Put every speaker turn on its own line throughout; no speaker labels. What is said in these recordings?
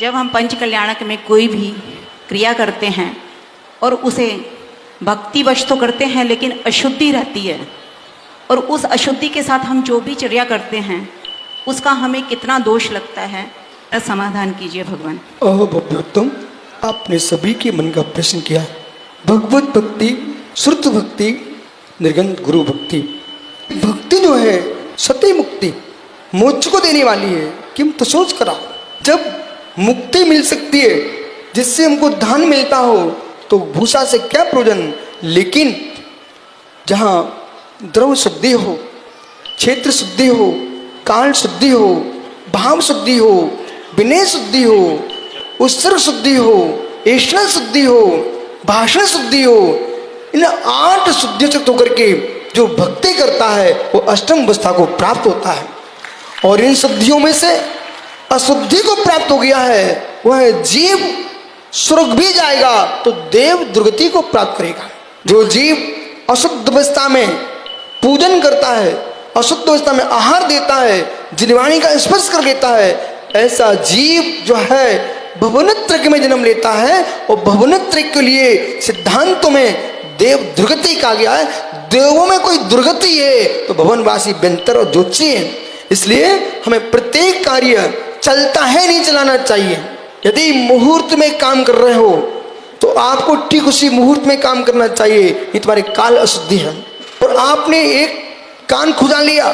जब हम पंच कल्याणक में कोई भी क्रिया करते हैं और उसे भक्तिवश तो करते हैं लेकिन अशुद्धि रहती है, और उस अशुद्धि के साथ हम जो भी चर्या करते हैं उसका हमें कितना दोष लगता है, समाधान कीजिए भगवान।
ओह भव्योत्तम, आपने सभी के मन का प्रश्न किया। भगवत भक्ति, श्रुत भक्ति, निर्गंध गुरु भक्ति, भक्ति जो है सत्य मुक्ति, मोक्ष को देने वाली है। कि हम तो सोच करा, जब मुक्ति मिल सकती है जिससे हमको धन मिलता हो तो भूषा से क्या प्रयोजन। लेकिन जहाँ द्रव्य शुद्धि हो, क्षेत्र शुद्धि हो, काल शुद्धि हो, भाव शुद्धि हो, विनय शुद्धि हो, उत्सर्ग शुद्धि हो, ऐष्णा शुद्धि हो, भाषण शुद्धि हो, इन 8 शुद्धियों से होकर के जो भक्ति करता है वो अष्टम अवस्था को प्राप्त होता है। और इन शुद्धियों में से अशुद्धि को प्राप्त हो गया है वह जीव स्वर्ग भी जाएगा तो देव दुर्गति को प्राप्त करेगा। जो जीव अशुद्ध अवस्था में पूजन करता है, अशुद्ध अवस्था में आहार देता है, जिनवाणी का स्पर्श कर लेता है, ऐसा जीव जो है भवनत्रय में जन्म लेता है। और भवनत्रय के लिए सिद्धांतों में देव दुर्गति कहा गया है। देवों में कोई दुर्गति है तो भवनवासी बेंतर और ज्योतिषी है। इसलिए हमें प्रत्येक कार्य चलता है नहीं चलाना चाहिए। यदि मुहूर्त में काम कर रहे हो तो आपको ठीक उसी मुहूर्त में काम करना चाहिए। ये तुम्हारी काल अशुद्धि है। और आपने एक कान खुजा लिया,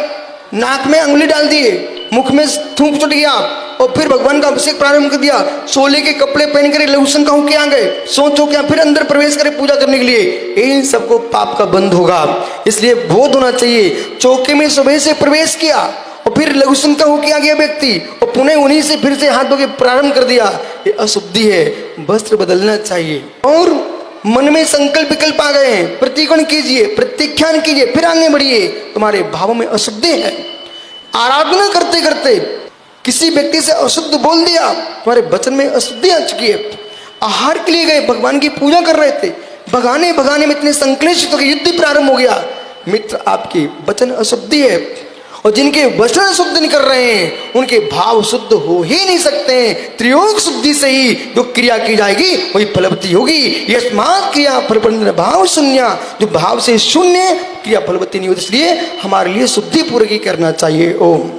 नाक में अंगुली डाल दिए, मुख में थूक चुट गया और फिर भगवान का अभिषेक प्रारंभ कर दिया, सोले के कपड़े पहन कर लहसुन का होके आ गए, सोचो क्या फिर अंदर प्रवेश करे पूजा करने के लिए, इन सबको पाप का बंध होगा। इसलिए बोध होना चाहिए। चौके में सुबह से प्रवेश किया और फिर लघुसन का होके आ गया व्यक्ति और पुनः उन्हीं से फिर से हाथ धो के प्रारंभ कर दिया, ये अशुद्धि है। वस्त्र बदलना चाहिए। और मन में संकल्प विकल्प आ गए हैं, प्रतिकोण कीजिए, प्रत्याख्यान कीजिए, फिर आगे बढ़िए। तुम्हारे भाव में अशुद्धि है। आराधना करते करते किसी व्यक्ति से अशुद्ध बोल दिया, तुम्हारे वचन में अशुद्धि आ चुकी है। आहार के लिए गए, भगवान की पूजा कर रहे थे, भगाने भगाने में इतने संक्लेशित हो गए, युद्ध प्रारंभ हो गया। मित्र, आपकी वचन अशुद्धि है। और जिनके वचन शुद्ध नहीं कर रहे हैं उनके भाव शुद्ध हो ही नहीं सकते हैं। त्रियोग शुद्धि से ही जो क्रिया की जाएगी वही फलवती होगी। यस्मात् क्रिया फलप्रद भाव शून्य, जो भाव से शून्य क्रिया फलवती नहीं होती। इसलिए हमारे लिए शुद्धि पूर्वक ही करना चाहिए। ओम।